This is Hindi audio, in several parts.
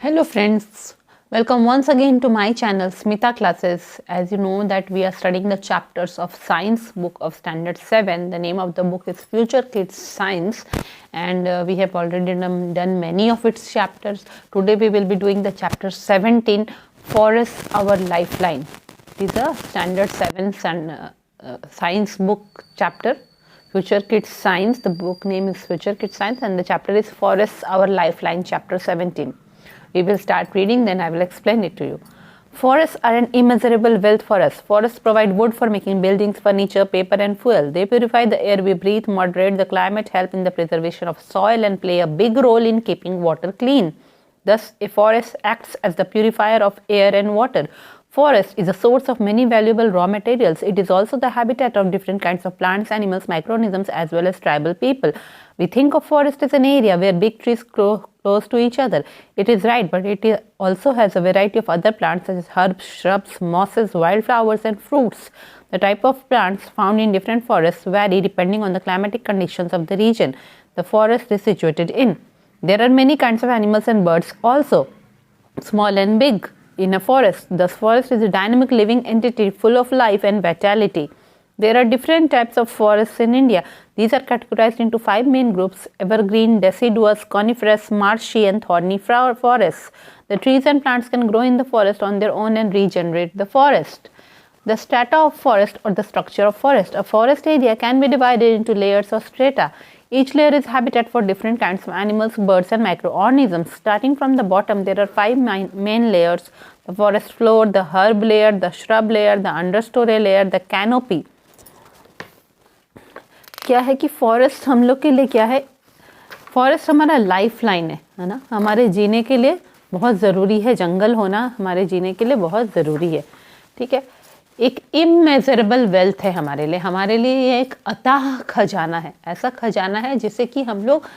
Hello friends, welcome once again to my channel Smita Classes. As you know that we are studying the chapters of science book of standard 7. The name of the book is Future Kids Science and we have already done many of its chapters. Today we will be doing the chapter 17, Forests Our Lifeline. It is a standard 7 science book chapter. Future Kids Science, the book name is Future Kids Science and the chapter is Forests Our Lifeline, chapter 17. We will start reading, then I will explain it to you. Forests are an immeasurable wealth for us. Forests provide wood for making buildings, furniture, paper and fuel. They purify the air we breathe, moderate the climate, help in the preservation of soil and play a big role in keeping water clean. Thus, a forest acts as the purifier of air and water. Forest is a source of many valuable raw materials. It is also the habitat of different kinds of plants, animals, microorganisms as well as tribal people. We think of forest as an area where big trees grow close to each other. It is right, but it also has a variety of other plants such as herbs, shrubs, mosses, wildflowers and fruits. The type of plants found in different forests vary depending on the climatic conditions of the region the forest is situated in. There are many kinds of animals and birds also, small and big, in a forest. The forest is a dynamic living entity full of life and vitality. There are different types of forests in India. These are categorized into 5 main groups: evergreen, deciduous, coniferous, marshy and thorny forests. The trees and plants can grow in the forest on their own and regenerate the forest. The strata of forest or the structure of forest. A forest area can be divided into layers or strata. Each layer is habitat for different kinds of animals, birds and microorganisms. Starting from the bottom, there are 5 main layers: the forest floor, the herb layer, the shrub layer, the understory layer, the canopy. क्या है कि फॉरेस्ट हम लोग के लिए क्या है, फॉरेस्ट हमारा लाइफ लाइन है ना, हमारे जीने के लिए बहुत ज़रूरी है। जंगल होना हमारे जीने के लिए बहुत ज़रूरी है, ठीक है। एक इमेजरेबल वेल्थ है हमारे लिए ये एक अथाह खजाना है, ऐसा खजाना है जिसे कि हम लोग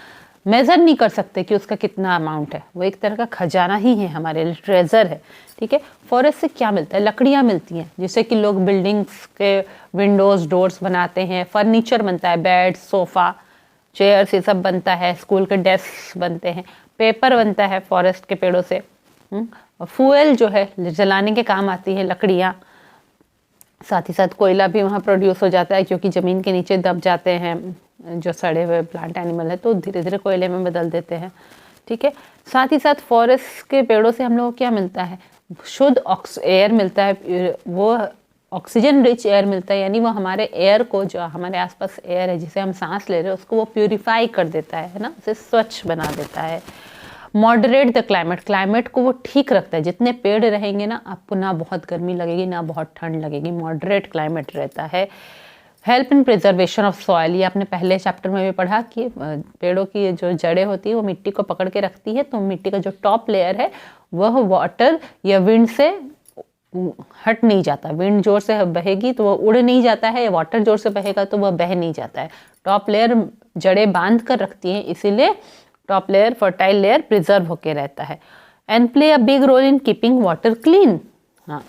मेज़र नहीं कर सकते कि उसका कितना अमाउंट है। वो एक तरह का खजाना ही है, हमारे लिए ट्रेजर है, ठीक है। फॉरेस्ट से क्या मिलता है? लकड़ियाँ मिलती हैं जिससे कि लोग बिल्डिंग्स के विंडोज़ डोर्स बनाते हैं, फर्नीचर बनता है, बेड सोफ़ा चेयर्स ये सब बनता है, स्कूल के डेस्क बनते हैं, पेपर बनता है फॉरेस्ट के पेड़ों से, फ्यूल जो है जलाने के काम आती है लकड़ियाँ। साथ ही साथ कोयला भी वहाँ प्रोड्यूस हो जाता है क्योंकि ज़मीन के नीचे दब जाते हैं जो सड़े हुए प्लांट एनिमल है, तो धीरे धीरे कोयले में बदल देते हैं, ठीक है। साथ ही साथ फॉरेस्ट के पेड़ों से हम लोगों को क्या मिलता है? शुद्ध एयर मिलता है, वो ऑक्सीजन रिच एयर मिलता है, यानी वो हमारे एयर को, जो हमारे आसपास एयर है जिसे हम सांस ले रहे हैं, उसको वो प्यूरिफाई कर देता है ना, उसे स्वच्छ बना देता है। मॉडरेट द क्लाइमेट को वो ठीक रखता है। जितने पेड़ रहेंगे ना, आपको ना बहुत गर्मी लगेगी ना बहुत ठंड लगेगी, मॉडरेट क्लाइमेट रहता है। Help in preservation of soil, ये आपने पहले चैप्टर में भी पढ़ा कि पेड़ों की जो जड़ें होती है वो मिट्टी को पकड़ के रखती है, तो मिट्टी का जो टॉप लेयर है वह वाटर या विंड से हट नहीं जाता। विंड जोर से बहेगी तो वह उड़ नहीं जाता है, वाटर जोर से बहेगा तो वह बह नहीं जाता है। टॉप लेयर जड़ें बांध कर रखती हैं, इसीलिए top layer fertile layer preserve होके रहता है। And play a big role in keeping water clean, हाँ,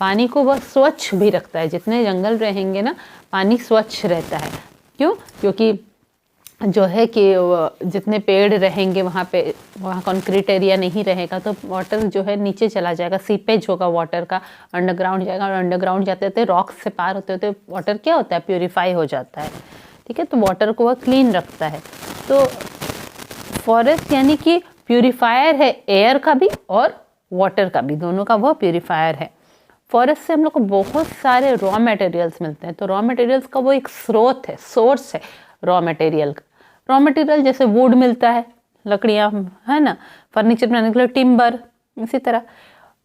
पानी को वह स्वच्छ भी रखता है। जितने जंगल रहेंगे ना, पानी स्वच्छ रहता है। क्यों? क्योंकि जो है कि जितने पेड़ रहेंगे वहाँ पे, वहाँ कंक्रीट एरिया नहीं रहेगा तो वाटर जो है नीचे चला जाएगा, सीपेज होगा वाटर का, अंडरग्राउंड जाएगा, और अंडरग्राउंड जाते होते रॉक्स से पार होते होते वाटर क्या होता है? प्योरीफाई हो जाता है, ठीक है। तो वाटर को वह क्लीन रखता है। तो फॉरेस्ट यानी कि प्यूरीफायर है, एयर का भी और वाटर का भी, दोनों का वह प्यूरीफायर है। फॉरेस्ट से हम लोग को बहुत सारे रॉ मटेरियल्स मिलते हैं, तो रॉ मटेरियल्स का वो एक स्रोत है, सोर्स है रॉ मटेरियल का। रॉ मटेरियल जैसे वुड मिलता है, लकड़ियाँ है ना, फर्नीचर बनाने के लिए टिम्बर, इसी तरह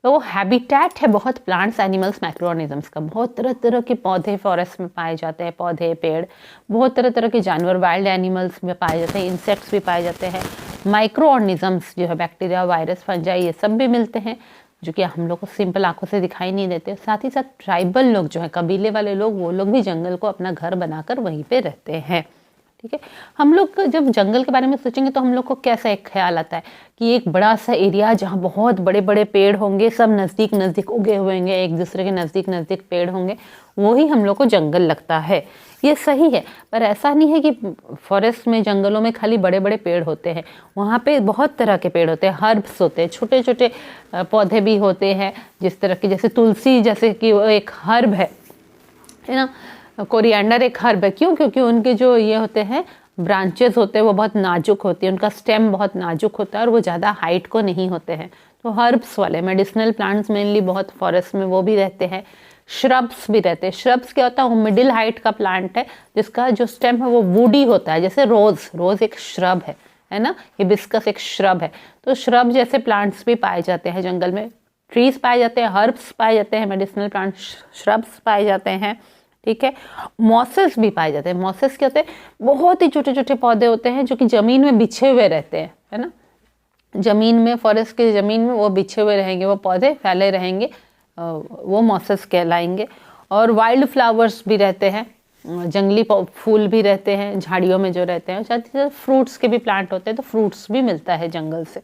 वो हैबिटेट है बहुत प्लांट्स एनिमल्स माइक्रोऑर्गेनिजम्स का। बहुत तरह तरह के पौधे फॉरेस्ट में पाए जाते हैं, पौधे पेड़, बहुत तरह तरह के जानवर वाइल्ड एनिमल्स में पाए जाते हैं, इंसेक्ट्स भी पाए जाते हैं, माइक्रोऑर्गेनिजम्स जो है बैक्टीरिया वायरस फंजाई ये सब भी मिलते हैं जो कि हम लोग को सिंपल आंखों से दिखाई नहीं देते। साथ ही साथ ट्राइबल लोग जो है, कबीले वाले लोग, वो लोग भी जंगल को अपना घर बनाकर वहीं पे रहते हैं, ठीक है। हम लोग जब जंगल के बारे में सोचेंगे तो हम लोग को कैसा एक ख्याल आता है कि एक बड़ा सा एरिया जहाँ बहुत बड़े बड़े पेड़ होंगे, सब नज़दीक नज़दीक उगे हुए होंगे, एक दूसरे के नज़दीक नज़दीक पेड़ होंगे, वो ही हम लोग को जंगल लगता है। ये सही है, पर ऐसा नहीं है कि फॉरेस्ट में, जंगलों में खाली बड़े बड़े पेड़ होते हैं। वहाँ पे बहुत तरह के पेड़ होते हैं, हर्ब्स होते हैं, छोटे छोटे पौधे भी होते हैं, जिस तरह के, जैसे तुलसी, जैसे कि वो एक हर्ब है ना, कोरिएंडर एक हर्ब है। क्यों? क्योंकि उनके जो ये होते हैं ब्रांचेस होते हैं वो बहुत नाजुक होती है, उनका स्टेम बहुत नाजुक होता है और वो ज़्यादा हाइट को नहीं होते हैं। तो हर्ब्स वाले मेडिसिनल प्लांट्स मेनली बहुत फॉरेस्ट में वो भी रहते हैं। श्रब्स भी रहते हैं। श्रब्स क्या होता है? वो मिडिल हाइट का प्लांट है जिसका जो स्टेम है वो वुडी होता है, जैसे रोज एक श्रब है ना, हिबिस्कस एक श्रब है। तो श्रब जैसे प्लांट्स भी पाए जाते हैं जंगल में, ट्रीज पाए जाते हैं, हर्ब्स पाए जाते हैं, मेडिसिनल प्लांट, श्रब्स पाए जाते हैं, ठीक है। मॉसेस भी पाए जाते हैं। मॉसेस क्या होते हैं? बहुत ही छोटे छोटे पौधे होते हैं जो कि जमीन में बिछे हुए रहते हैं, है ना, जमीन में, फॉरेस्ट की जमीन में वो बिछे हुए रहेंगे, वो पौधे फैले रहेंगे, वो मॉसेस कहलाएंगे। और वाइल्ड फ्लावर्स भी रहते हैं, जंगली फूल भी रहते हैं झाड़ियों में जो रहते हैं। साथ ही साथ फ्रूट्स के भी प्लांट होते हैं, तो फ्रूट्स भी मिलता है जंगल से,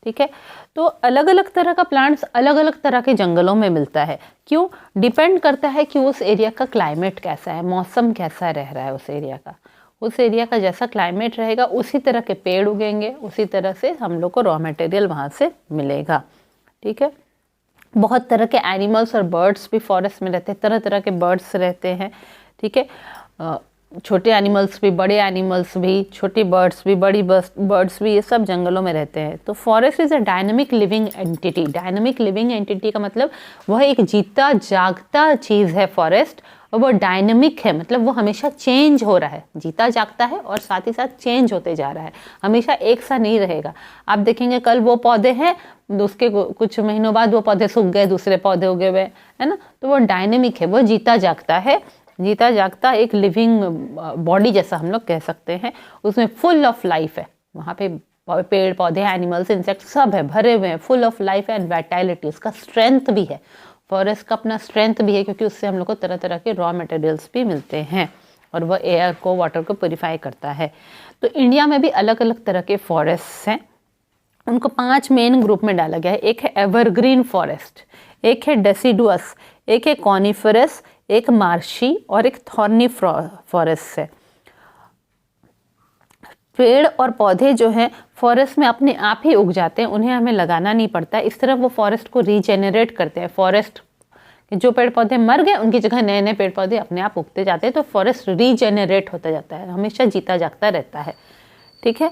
ठीक है। तो अलग अलग तरह का प्लांट्स अलग अलग तरह के जंगलों में मिलता है। क्यों? डिपेंड करता है कि उस एरिया का क्लाइमेट कैसा है, मौसम कैसा रह रहा है उस एरिया का। उस एरिया का जैसा क्लाइमेट रहेगा उसी तरह के पेड़ उगेंगे, उसी तरह से हम लोग को रॉ मटेरियल वहाँ से मिलेगा, ठीक है। बहुत तरह के एनिमल्स और बर्ड्स भी फॉरेस्ट में रहते हैं, तरह तरह के बर्ड्स रहते हैं, ठीक है। छोटे एनिमल्स भी, बड़े एनिमल्स भी, छोटी बर्ड्स भी, बड़ी बर्ड्स भी, ये सब जंगलों में रहते हैं। तो forest is a dynamic living entity. Dynamic living entity का मतलब वह एक जीता जागता चीज़ है फॉरेस्ट, और वो डायनामिक है, मतलब वो हमेशा चेंज हो रहा है, जीता जागता है और साथ ही साथ चेंज होते जा रहा है, हमेशा एक सा नहीं रहेगा। आप देखेंगे कल वो पौधे हैं, उसके कुछ महीनों बाद वो पौधे सूख गए, दूसरे पौधे उगे हुए, है ना। तो वो डायनेमिक है, वो जीता जागता है, जीता जागता एक लिविंग बॉडी जैसा हम लोग कह सकते हैं। उसमें फुल ऑफ लाइफ है, वहाँ पे पेड़ पौधे, एनिमल्स, इंसेक्ट सब है, भरे हुए हैं, full of life and vitality. उसका स्ट्रेंथ भी है, फॉरेस्ट का अपना स्ट्रेंथ भी है, क्योंकि उससे हम लोग को तरह तरह के रॉ मटेरियल्स भी मिलते हैं और वह एयर को, वाटर को प्योरीफाई करता है। तो इंडिया में भी अलग अलग तरह के फॉरेस्ट हैं, उनको 5 मेन ग्रुप में डाला गया है। एक है एवरग्रीन फॉरेस्ट, एक है डेसिडुअस, एक है कॉनिफरस, एक मार्शी और एक थॉर्नी फॉरेस्ट है। पेड़ और पौधे जो हैं फॉरेस्ट में अपने आप ही उग जाते हैं, उन्हें हमें लगाना नहीं पड़ता है। इस तरह वो फॉरेस्ट को रीजेनरेट करते हैं। फॉरेस्ट के जो पेड़ पौधे मर गए उनकी जगह नए नए पेड़ पौधे अपने आप उगते जाते हैं, तो फॉरेस्ट रीजेनरेट होता जाता है, हमेशा जीता जागता रहता है, ठीक है।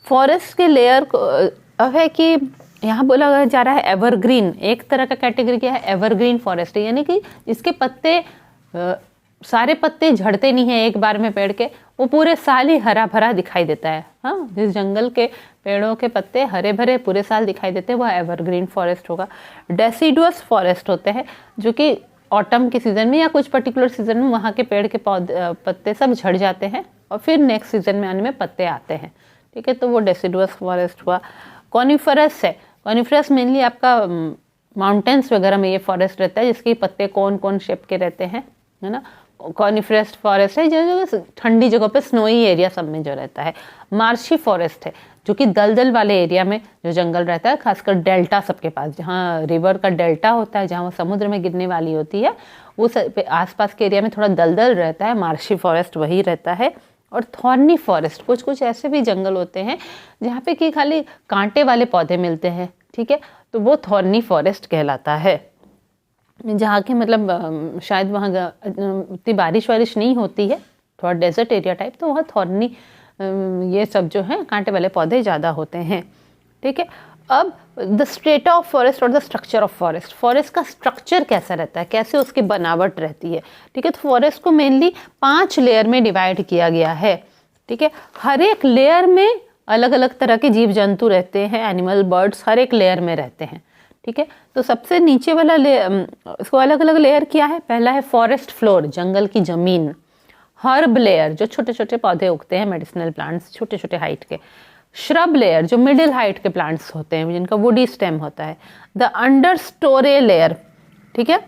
फॉरेस्ट के लेयर को अब है कि यहाँ बोला जा रहा है एवरग्रीन, एक तरह का कैटेगरी क्या है, एवरग्रीन फॉरेस्ट है, यानी कि इसके पत्ते, सारे पत्ते झड़ते नहीं हैं एक बार में पेड़ के, वो पूरे साल ही हरा भरा दिखाई देता है। हाँ, जिस जंगल के पेड़ों के पत्ते हरे भरे पूरे साल दिखाई देते हैं वह एवरग्रीन फॉरेस्ट होगा। डेसिडुअस फॉरेस्ट होते हैं जो कि ऑटम के सीज़न में या कुछ पर्टिकुलर सीज़न में वहाँ के पेड़ के पत्ते सब झड़ जाते हैं और फिर नेक्स्ट सीज़न में आने में पत्ते आते हैं, ठीक है। तो वो डेसिडुअस फॉरेस्ट हुआ। कॉनिफरस है, कॉनिफरस मेनली आपका माउंटेन्स वगैरह में ये फॉरेस्ट रहता है, जिसके पत्ते कौन कौन शेप के रहते हैं, है ना। कॉनिफरस फॉरेस्ट है जो ठंडी जगह पे, स्नोई एरिया सब में जो रहता है। मार्शी फॉरेस्ट है जो कि दलदल वाले एरिया में जो जंगल रहता है, खासकर डेल्टा सबके पास, जहाँ रिवर का डेल्टा होता है, जहाँ वो समुद्र में गिरने वाली होती है, उस आसपास के एरिया में थोड़ा दलदल रहता है, मार्शी फॉरेस्ट वही रहता है। और थॉर्नी फॉरेस्ट, कुछ कुछ ऐसे भी जंगल होते हैं जहाँ पे कि खाली कांटे वाले पौधे मिलते हैं, ठीक है, तो वो थॉर्नी फॉरेस्ट कहलाता है। जहाँ के मतलब शायद वहाँ उतनी बारिश वारिश नहीं होती है, थोड़ा डेजर्ट एरिया टाइप, तो वहाँ थॉर्नी ये सब जो है कांटे वाले पौधे ज़्यादा होते हैं, ठीक है। अब द स्ट्रेटा ऑफ फॉरेस्ट और the structure of forest, forest का स्ट्रक्चर कैसा रहता है, कैसे उसकी बनावट रहती है, ठीक है। तो फॉरेस्ट को मेनली 5 लेयर में डिवाइड किया गया है, ठीक है। हर एक लेयर में अलग अलग तरह के जीव जंतु रहते हैं, एनिमल, बर्ड्स हर एक लेयर में रहते हैं, ठीक है। तो सबसे नीचे वाला इसको अलग अलग लेयर किया है। पहला है फॉरेस्ट फ्लोर, जंगल की जमीन। हर्ब लेयर, जो छोटे छोटे पौधे उगते हैं, मेडिसिनल प्लांट्स छोटे छोटे हाइट के। श्रब लेयर, जो मिडिल हाइट के प्लांट्स होते हैं जिनका वुडी स्टेम होता है। द अंडर स्टोरे लेयर, ठीक है,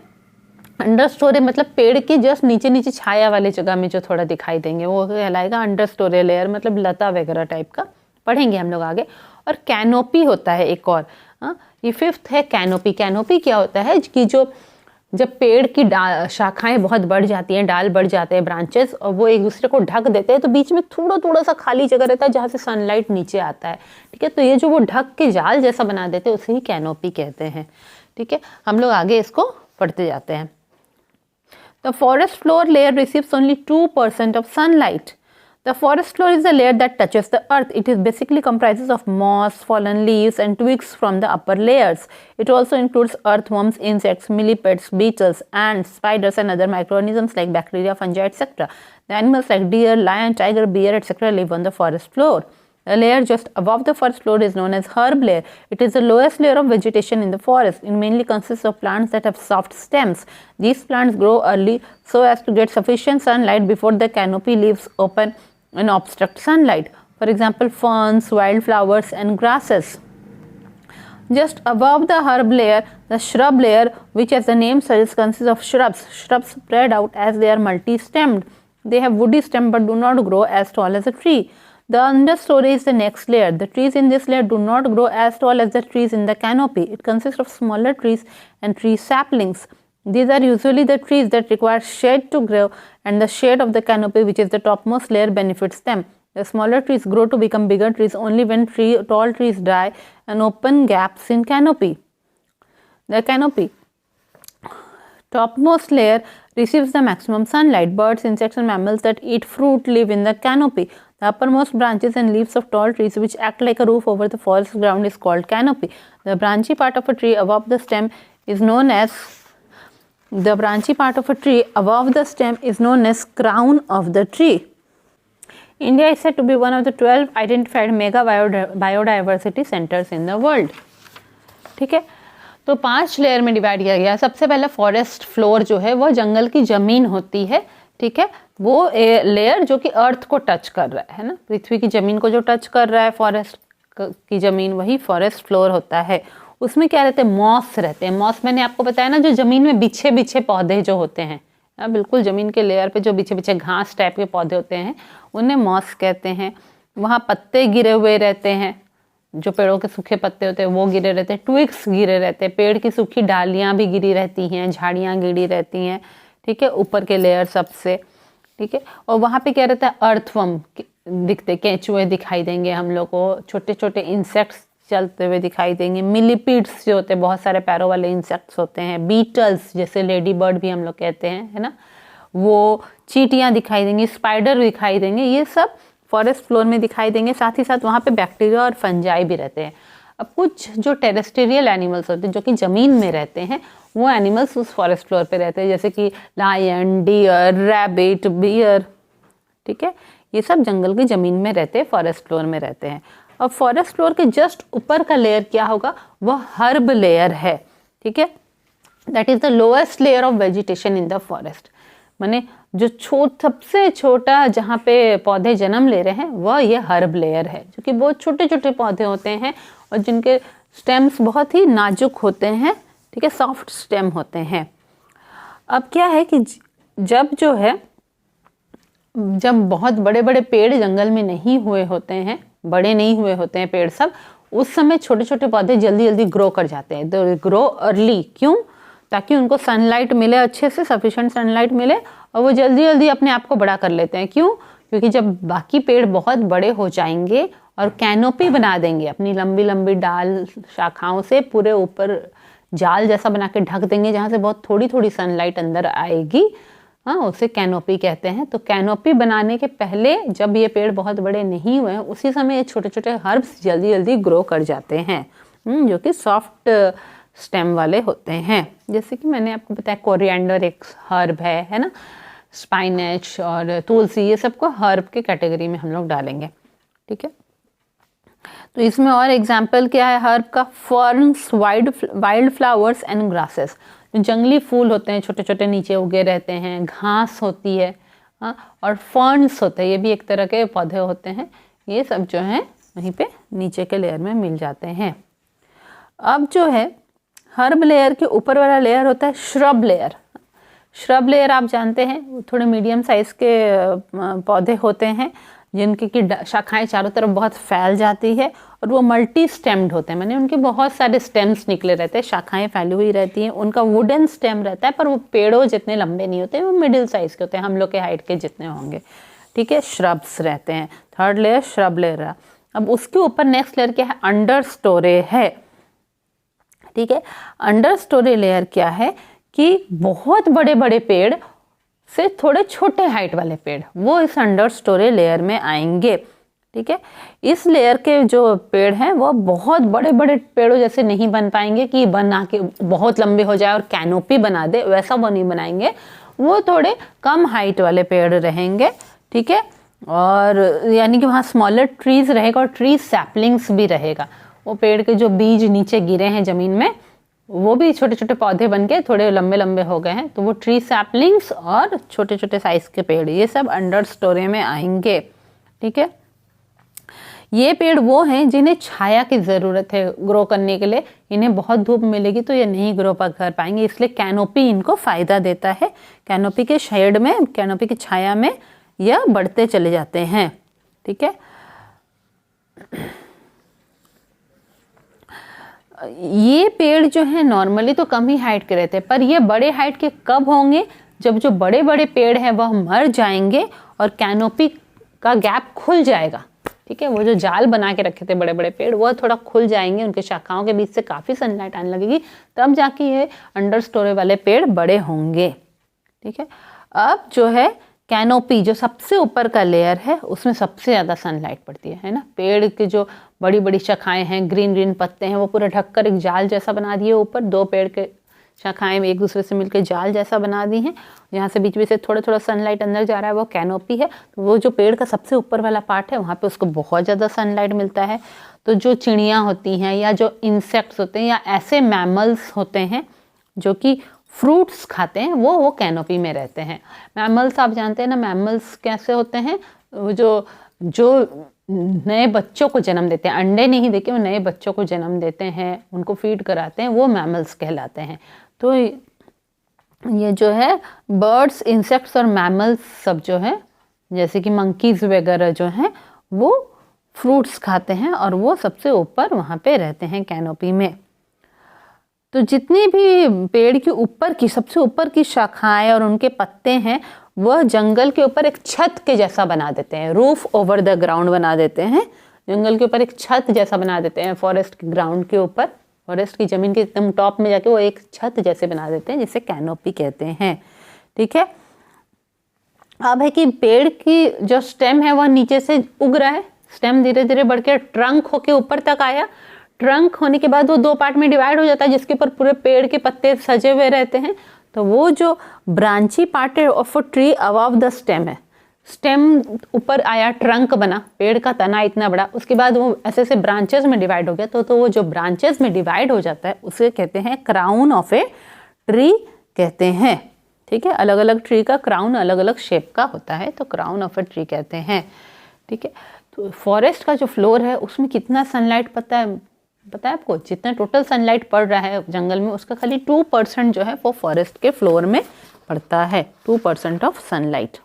अंडर स्टोरी मतलब पेड़ के जस्ट नीचे नीचे छाया वाली जगह में जो थोड़ा दिखाई देंगे वो कहलाएगा अंडर स्टोरी लेयर, मतलब लता वगैरह टाइप का, पढ़ेंगे हम लोग आगे। और कैनोपी होता है एक और, ये फिफ्थ है कैनोपी। कैनोपी क्या होता है कि जब पेड़ की शाखाएं बहुत बढ़ जाती हैं, डाल बढ़ जाते हैं, ब्रांचेस, और वो एक दूसरे को ढक देते हैं, तो बीच में थोड़ा थोड़ा सा खाली जगह रहता है जहाँ से सनलाइट नीचे आता है, ठीक है। तो ये जो वो ढक के जाल जैसा बना देते हैं उसे ही कैनोपी कहते हैं, ठीक है। हम लोग आगे इसको पढ़ते जाते हैं। The forest floor layer receives only 2% of sunlight. The forest floor is the layer that touches the earth. It is basically comprises of moss, fallen leaves, and twigs from the upper layers. It also includes earthworms, insects, millipedes, beetles, ants, spiders, and other microorganisms like bacteria, fungi, etc. The animals like deer, lion, tiger, bear, etc. live on the forest floor. The layer just above the forest floor is known as herb layer. It is the lowest layer of vegetation in the forest. It mainly consists of plants that have soft stems. These plants grow early so as to get sufficient sunlight before the canopy leaves open and obstruct sunlight. For example, ferns, wildflowers, and grasses. Just above the herb layer, the shrub layer, which as the name suggests consists of shrubs. Shrubs spread out as they are multi-stemmed. They have woody stem but do not grow as tall as a tree. The understory is the next layer. The trees in this layer do not grow as tall as the trees in the canopy. It consists of smaller trees and tree saplings. These are usually the trees that require shade to grow, and the shade of the canopy, which is the topmost layer, benefits them. The smaller trees grow to become bigger trees only when tall trees die and open gaps in canopy. The canopy topmost layer receives the maximum sunlight. Birds, insects, and mammals that eat fruit live in the canopy. The uppermost branches and leaves of tall trees, which act like a roof over the forest ground, is called canopy. The branchy part of a tree above the stem is known as crown of the tree. India is said to be one of the 12 identified mega biodiversity centers in the world. ठीक है, तो 5 लेयर में डिवाइड किया गया। सबसे पहले फॉरेस्ट फ्लोर जो है वो जंगल की जमीन होती है, ठीक है, वो लेयर जो कि अर्थ को टच कर रहा है ना, पृथ्वी की जमीन को जो टच कर रहा है फॉरेस्ट की जमीन, वही फॉरेस्ट फ्लोर होता है। उसमें क्या रहते हैं, मॉस रहते हैं। मॉस मैंने आपको बताया ना, जो जमीन में बिछे बिछे पौधे जो होते हैं, बिल्कुल जमीन के लेयर पे जो बिछे बिछे घास टाइप के पौधे होते हैं उन्हें मॉस कहते हैं। वहाँ पत्ते गिरे हुए रहते हैं, जो पेड़ों के सूखे पत्ते होते हैं वो गिरे रहते हैं, ट्विग्स गिरे रहते हैं, पेड़ की सूखी डालियाँ भी गिरी रहती हैं, झाड़ियाँ गिरी रहती हैं, ठीक है, ऊपर के लेयर सबसे, ठीक है। और वहाँ पे क्या रहता है, अर्थवर्म दिखते, केंचुए दिखाई देंगे हम लोग को, छोटे छोटे इंसेक्ट्स चलते हुए दिखाई देंगे, मिलीपीड्स जो होते हैं बहुत सारे पैरों वाले इंसेक्ट्स होते हैं, बीटल्स जैसे लेडी बर्ड भी हम लोग कहते हैं, है ना, वो चींटियाँ दिखाई देंगी, स्पाइडर दिखाई देंगे, ये सब फॉरेस्ट फ्लोर में दिखाई देंगे। साथ ही साथ वहाँ पे बैक्टीरिया और फंजाई भी रहते हैं। अब कुछ जो टेरेस्ट्रियल एनिमल्स होते हैं जो कि ज़मीन में रहते हैं, वो एनिमल्स उस फॉरेस्ट फ्लोर पे रहते हैं, जैसे कि लायन, डियर, रैबिट, बियर, ठीक है, ये सब जंगल की ज़मीन में रहते हैं, फॉरेस्ट फ्लोर में रहते हैं। अब फॉरेस्ट फ्लोर के जस्ट ऊपर का लेयर क्या होगा, वह हर्ब लेयर है, ठीक है, that is the lowest layer of vegetation in the forest. माने जो सबसे छोटा जहाँ पे पौधे जन्म ले रहे हैं वह ये हर्ब लेयर है, जो कि बहुत छोटे छोटे पौधे होते हैं और जिनके स्टेम्स बहुत ही नाजुक होते हैं, ठीक है, सॉफ्ट स्टेम होते हैं। अब क्या है कि जब बहुत बड़े बड़े पेड़ जंगल में नहीं हुए होते हैं, बड़े नहीं हुए होते हैं पेड़ सब, उस समय छोटे छोटे पौधे जल्दी जल्दी ग्रो कर जाते हैं। दे ग्रो अर्ली, क्यों, ताकि उनको सनलाइट मिले, अच्छे से सफिशिएंट सनलाइट मिले, और वो जल्दी जल्दी अपने आप को बड़ा कर लेते हैं। क्यों, क्योंकि जब बाकी पेड़ बहुत बड़े हो जाएंगे और कैनोपी बना देंगे अपनी लंबी लंबी डाल शाखाओं से, पूरे ऊपर जाल जैसा बना के ढक देंगे जहाँ से बहुत थोड़ी थोड़ी सनलाइट अंदर आएगी, हाँ, उसे कैनोपी कहते हैं। तो कैनोपी बनाने के पहले जब ये पेड़ बहुत बड़े नहीं हुए, उसी समय ये छोटे छोटे हर्ब्स जल्दी जल्दी ग्रो कर जाते हैं, जो कि सॉफ्ट स्टेम वाले होते हैं। जैसे कि मैंने आपको बताया कोरिएंडर एक हर्ब है ना, स्पाइनेच और तुलसी, ये सबको हर्ब के कैटेगरी में हम लोग डालेंगे, ठीक है। तो इसमें और एग्जाम्पल क्या है हर्ब का, ferns, wild flowers and grasses, जो जंगली फूल होते हैं छोटे छोटे नीचे उगे रहते हैं, घास होती है, और फर्न्स होते हैं, ये भी एक तरह के पौधे होते हैं, ये सब जो हैं वहीं पे नीचे के लेयर में मिल जाते हैं। अब जो है हर्ब लेयर के ऊपर वाला लेयर होता है श्रब लेयर। श्रब लेयर आप जानते हैं, वो थोड़े मीडियम साइज के पौधे होते हैं जिनकी की शाखाएं चारों तरफ बहुत फैल जाती है और वो मल्टी स्टेम्ड होते हैं, माने उनके बहुत सारे स्टेम्स निकले रहते हैं, शाखाएं फैली हुई रहती हैं। उनका वुडन स्टेम रहता है पर वो पेड़ों जितने लंबे नहीं होते, वो मिडिल साइज के होते हैं, हम लोग के हाइट के जितने होंगे। ठीक है, श्रब्स रहते हैं। थर्ड लेयर श्रब लेयर रहा। अब उसके ऊपर नेक्स्ट लेयर क्या है, अंडर स्टोरे है। ठीक है, अंडर स्टोरे लेयर क्या है कि बहुत बड़े बड़े पेड़ से थोड़े छोटे हाइट वाले पेड़ वो इस अंडर स्टोरे लेयर में आएंगे। ठीक है, इस लेयर के जो पेड़ हैं वो बहुत बड़े बड़े पेड़ों जैसे नहीं बन पाएंगे कि बना के बहुत लंबे हो जाए और कैनोपी बना दे, वैसा वो नहीं बनाएंगे। वो थोड़े कम हाइट वाले पेड़ रहेंगे। ठीक है, और यानी कि वहाँ स्मॉलर ट्रीज रहेगा और ट्री सैपलिंग्स भी रहेगा। वो पेड़ के जो बीज नीचे गिरे हैं ज़मीन में वो भी छोटे छोटे पौधे बन के थोड़े लंबे लंबे हो गए हैं, तो वो ट्री सैपलिंग्स और छोटे छोटे साइज के पेड़ ये सब अंडर स्टोरे में आएंगे। ठीक है, ये पेड़ वो हैं जिन्हें छाया की ज़रूरत है ग्रो करने के लिए। इन्हें बहुत धूप मिलेगी तो ये नहीं ग्रो कर पाएंगे, इसलिए कैनोपी इनको फ़ायदा देता है। कैनोपी के शेड में, कैनोपी की छाया में यह बढ़ते चले जाते हैं। ठीक है, ये पेड़ जो है नॉर्मली तो कम ही हाइट के रहते हैं, पर ये बड़े हाइट के कब होंगे, जब जो बड़े बड़े पेड़ हैं वह मर जाएंगे और कैनोपी का गैप खुल जाएगा। ठीक है, वो जो जाल बना के रखे थे बड़े बड़े पेड़ वो थोड़ा खुल जाएंगे, उनके शाखाओं के बीच से काफ़ी सनलाइट आने लगेगी, तब जाके ये अंडर स्टोरे वाले पेड़ बड़े होंगे। ठीक है, अब जो है कैनोपी जो सबसे ऊपर का लेयर है उसमें सबसे ज़्यादा सनलाइट पड़ती है ना। पेड़ के जो बड़ी बड़ी शाखाएं हैं, ग्रीन ग्रीन पत्ते हैं, वो पूरा ढककर एक जाल जैसा बना दिए ऊपर। दो पेड़ के शाखाएं एक दूसरे से मिलकर जाल जैसा बना दी हैं, जहाँ से बीच बीच से थोड़ा थोड़ा सनलाइट अंदर जा रहा है, वो कैनोपी है। तो वो जो पेड़ का सबसे ऊपर वाला पार्ट है वहाँ पे उसको बहुत ज़्यादा सनलाइट मिलता है। तो जो चिड़ियाँ होती हैं या जो इंसेक्ट्स होते हैं या ऐसे मैमल्स होते हैं जो कि फ्रूट्स खाते हैं वो कैनोपी में रहते हैं। मैमल्स आप जानते हैं ना, मैमल्स कैसे होते हैं, जो जो नए बच्चों को जन्म देते हैं, अंडे नहीं देके वो नए बच्चों को जन्म देते हैं, उनको फीड कराते हैं, वो मैमल्स कहलाते हैं। तो ये जो है बर्ड्स, इंसेक्ट्स और मैमल्स सब जो है जैसे कि मंकीज वगैरह जो हैं वो फ्रूट्स खाते हैं और वो सबसे ऊपर वहाँ पे रहते हैं कैनोपी में। तो जितने भी पेड़ के ऊपर की सबसे ऊपर की शाखाएं और उनके पत्ते हैं वह जंगल के ऊपर एक छत के जैसा बना देते हैं, रूफ ओवर द ग्राउंड बना देते हैं। जंगल के ऊपर एक छत जैसा बना देते हैं, फॉरेस्ट के ग्राउंड के ऊपर, फॉरेस्ट की ज़मीन के एकदम टॉप में जाके वो एक छत जैसे बना देते हैं जिसे कैनोपी कहते हैं। ठीक है, अब है कि पेड़ की जो स्टेम है वह नीचे से उग रहा है, स्टेम धीरे धीरे बढ़ के ट्रंक होके ऊपर तक आया। ट्रंक होने के बाद वो दो पार्ट में डिवाइड हो जाता है जिसके ऊपर पूरे पेड़ के पत्ते सजे हुए रहते हैं। तो वो जो branch part of a tree above the stem है, स्टेम ऊपर आया, ट्रंक बना, पेड़ का तना इतना बड़ा, उसके बाद वो ऐसे ऐसे ब्रांचेस में डिवाइड हो गया। तो वो जो ब्रांचेस में डिवाइड हो जाता है उसे कहते हैं क्राउन ऑफ ए ट्री कहते हैं। ठीक है, अलग अलग ट्री का क्राउन अलग अलग शेप का होता है, तो क्राउन ऑफ ए ट्री कहते हैं। ठीक है, तो फॉरेस्ट का जो फ्लोर है उसमें कितना सनलाइट पता है आपको? जितना टोटल सनलाइट पड़ रहा है जंगल में उसका खाली 2% जो है वो फॉरेस्ट के फ्लोर में पड़ता है, 2% of sunlight.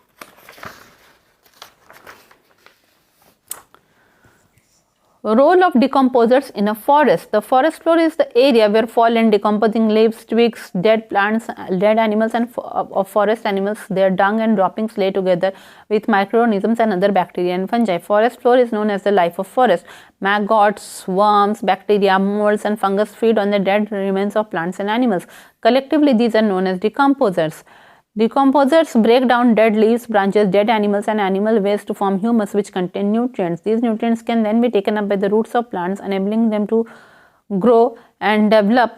Role of decomposers in a forest. The forest floor is the area where fallen, decomposing leaves, twigs, dead plants, dead animals and of forest animals, their dung and droppings lay together with microorganisms and other bacteria and fungi. Forest floor is known as the life of forest. Maggots, worms, bacteria, molds and fungus feed on the dead remains of plants and animals. Collectively, these are known as decomposers. Decomposers break down dead leaves, branches, dead animals and animal waste to form humus which contain nutrients. These nutrients can then be taken up by the roots of plants, enabling them to grow and develop.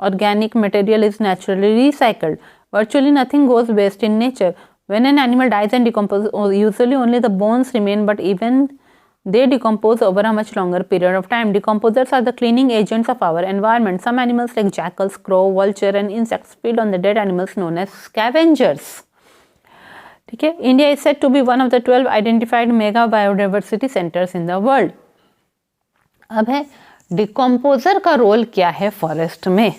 Organic material is naturally recycled. Virtually nothing goes waste in nature. When an animal dies and decomposes, usually only the bones remain, but even they decompose over a much longer period of time. Decomposers are the cleaning agents of our environment. Some animals like jackals, crow, vulture and insects feed on the dead animals known as scavengers. ठीक है, India is said to be one of the 12 identified mega biodiversity centers in the world. अब है डिकम्पोजर का रोल क्या है फॉरेस्ट में।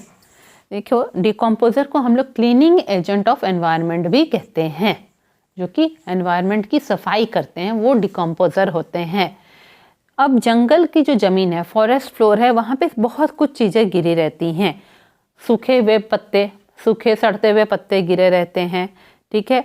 देखो डिकम्पोजर को हम लोग क्लीनिंग एजेंट ऑफ एनवायरनमेंट भी कहते हैं, जो कि एनवायरनमेंट की सफाई करते हैं, वो डिकम्पोजर होते हैं। अब जंगल की जो ज़मीन है, फॉरेस्ट फ्लोर है, वहाँ पे बहुत कुछ चीज़ें गिरी रहती हैं। सूखे हुए पत्ते, सूखे सड़ते हुए पत्ते गिरे रहते हैं, ठीक है।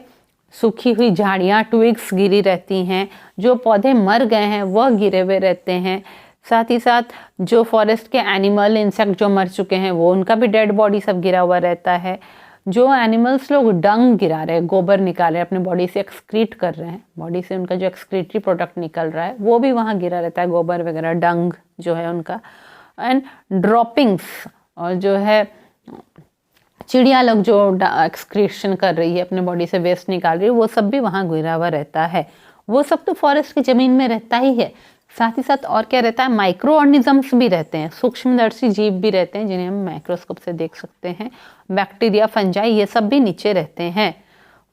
सूखी हुई झाड़ियाँ, ट्विग्स गिरी रहती हैं। जो पौधे मर गए हैं वह गिरे हुए रहते हैं। साथ ही साथ जो फॉरेस्ट के एनिमल, इंसेक्ट जो मर चुके हैं वो, उनका भी डेड बॉडी सब गिरा हुआ रहता है। जो एनिमल्स लोग डंग गिरा रहे हैं, गोबर निकाल रहे हैं, अपने बॉडी से एक्सक्रीट कर रहे हैं, बॉडी से उनका जो एक्सक्रीटरी प्रोडक्ट निकल रहा है वो भी वहाँ गिरा रहता है, गोबर वगैरह, डंग जो है उनका। एंड ड्रॉपिंग्स, और जो है चिड़िया लोग जो एक्सक्रीशन कर रही है, अपने बॉडी से वेस्ट निकाल रही है, वो सब भी वहाँ गिरा हुआ रहता है। वो सब तो फॉरेस्ट की ज़मीन में रहता ही है। साथ ही साथ और क्या रहता है, माइक्रो ऑर्गेनिजम्स भी रहते हैं, सूक्ष्मदर्शी जीव भी रहते हैं जिन्हें हम माइक्रोस्कोप से देख सकते हैं। बैक्टीरिया, फंजाई, ये सब भी नीचे रहते हैं।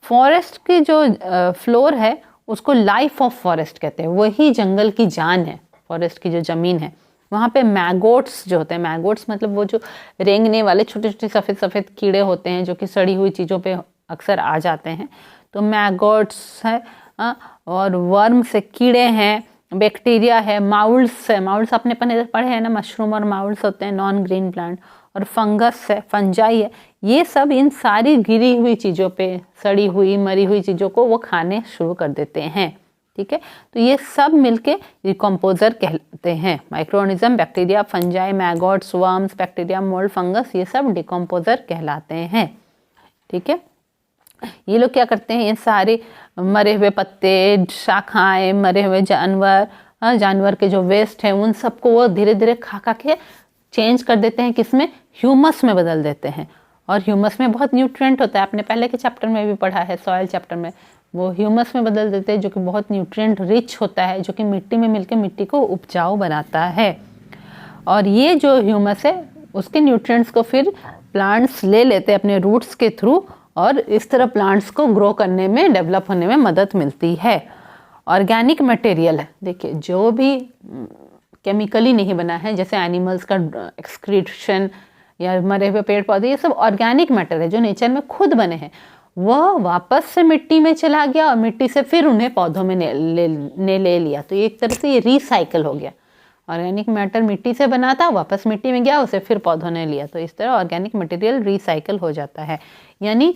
फॉरेस्ट की जो फ्लोर है उसको लाइफ ऑफ फॉरेस्ट कहते हैं, वही जंगल की जान है। फॉरेस्ट की जो ज़मीन है वहाँ पे मैगोट्स जो होते हैं, मैगोट्स मतलब वो जो रेंगने वाले छोटे छोटे सफ़ेद सफ़ेद कीड़े होते हैं जो कि सड़ी हुई चीज़ों पे अक्सर आ जाते हैं, तो मैगोट्स है, और वर्म से कीड़े हैं, बैक्टीरिया है, माउल्स है, माउल्स आपने पढ़े हैं ना, मशरूम और माउल्स होते हैं, नॉन ग्रीन प्लांट, और फंगस है, फंजाई है। ये सब इन सारी गिरी हुई चीज़ों पे, सड़ी हुई मरी हुई चीज़ों को वो खाने शुरू कर देते हैं, ठीक है। तो ये सब मिलके डिकम्पोजर कहते हैं। Microorganism, bacteria, fungi, maggots, worms, bacteria, mould, fungus, ये सब डिकम्पोजर कहलाते हैं, ठीक है। ये लोग क्या करते हैं, ये सारे मरे हुए पत्ते, शाखाएं, मरे हुए जानवर, जानवर के जो वेस्ट है उन सबको वो धीरे धीरे खा खा के चेंज कर देते हैं, किसमें, ह्यूमस में बदल देते हैं। और ह्यूमस में बहुत न्यूट्रिएंट होता है, आपने पहले के चैप्टर में भी पढ़ा है, सॉइल चैप्टर में, वो ह्यूमस में बदल देते हैं जो कि बहुत न्यूट्रिएंट रिच होता है, जो कि मिट्टी में मिलकर मिट्टी को उपजाऊ बनाता है। और ये जो ह्यूमस है उसके न्यूट्रिएंट्स को फिर प्लांट्स ले लेते हैं अपने रूट्स के थ्रू, और इस तरह प्लांट्स को ग्रो करने में, डेवलप होने में मदद मिलती है। ऑर्गेनिक मटेरियल है, देखिए जो भी केमिकली नहीं बना है, जैसे एनिमल्स का एक्सक्रीशन या मरे हुए पेड़ पौधे, ये सब ऑर्गेनिक मैटर है जो नेचर में खुद बने हैं, वह वापस से मिट्टी में चला गया और मिट्टी से फिर उन्हें पौधों में ले लिया। तो एक तरह से ये रिसाइकल हो गया। ऑर्गेनिक मैटर मिट्टी से बना था, वापस मिट्टी में गया, उसे फिर पौधों ने लिया। तो इस तरह ऑर्गेनिक मटेरियल रिसाइकल हो जाता है। यानी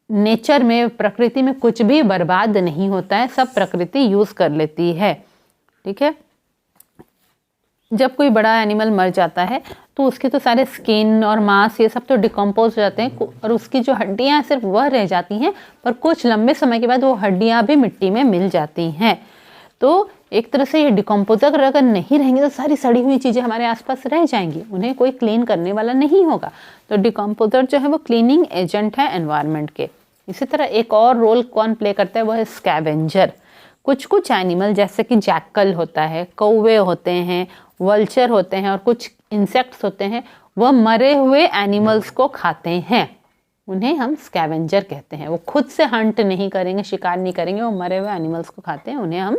नेचर में, प्रकृति में कुछ भी बर्बाद नहीं होता है, सब प्रकृति यूज़ कर लेती है, ठीक है। जब कोई बड़ा एनिमल मर जाता है तो उसके तो सारे स्किन और मांस ये सब तो डिकम्पोज हो जाते हैं, और उसकी जो हड्डियां हैं सिर्फ वह रह जाती हैं, पर कुछ लंबे समय के बाद वो हड्डियां भी मिट्टी में मिल जाती हैं। तो एक तरह से ये डिकम्पोजर अगर नहीं रहेंगे तो सारी सड़ी हुई चीज़ें हमारे आसपास रह जाएंगी, उन्हें कोई क्लीन करने वाला नहीं होगा। तो डिकम्पोजर जो है वो क्लीनिंग एजेंट है एनवायरनमेंट के। इसी तरह एक और रोल कौन प्ले करता है, वह है स्कैवेंजर। कुछ कुछ एनिमल जैसे कि जैकल होता है, कौवे होते हैं, वल्चर होते हैं, और कुछ इंसेक्ट्स होते हैं, वह मरे हुए एनिमल्स को खाते हैं, उन्हें हम स्कैवेंजर कहते हैं। वो खुद से हंट नहीं करेंगे, शिकार नहीं करेंगे, वो मरे हुए एनिमल्स को खाते हैं, उन्हें हम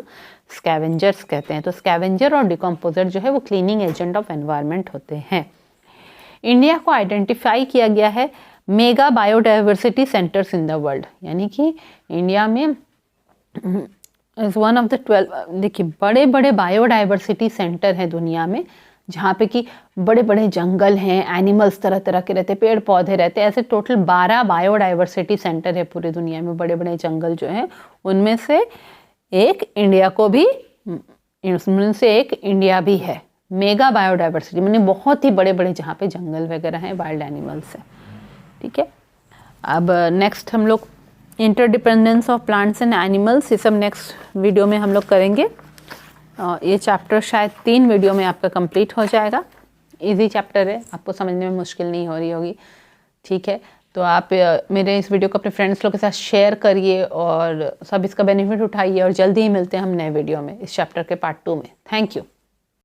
स्कैवेंजर्स कहते हैं। तो स्कैवेंजर और डिकम्पोजर जो है वो क्लीनिंग एजेंट ऑफ एनवायरनमेंट होते हैं। इंडिया को आइडेंटिफाई किया गया है mega biodiversity centres in the world, यानी कि इंडिया में इज वन ऑफ द 12, देखिए बड़े बड़े बायोडाइवर्सिटी सेंटर हैं दुनिया में, जहाँ पे कि बड़े बड़े जंगल हैं, एनिमल्स तरह तरह के रहते हैं, पेड़ पौधे रहते हैं, ऐसे टोटल 12 बायोडाइवर्सिटी सेंटर है पूरी दुनिया में, बड़े बड़े जंगल जो हैं उनमें से एक इंडिया को भी, उनमें से एक इंडिया भी है। मेगा बायोडाइवर्सिटी माने बहुत ही बड़े बड़े जहाँ पे जंगल वगैरह हैं, वाइल्ड एनिमल्स हैं, ठीक है। अब नेक्स्ट हम लोग interdependence of plants and animals, ये सब नेक्स्ट वीडियो में हम लोग करेंगे। ये चैप्टर शायद 3 वीडियो में आपका कंप्लीट हो जाएगा। इजी चैप्टर है, आपको समझने में मुश्किल नहीं हो रही होगी, ठीक है। तो आप मेरे इस वीडियो को अपने फ्रेंड्स लोग के साथ शेयर करिए और सब इसका बेनिफिट उठाइए, और जल्दी ही मिलते हैं हम नए वीडियो में इस चैप्टर के पार्ट 2 में। Thank you.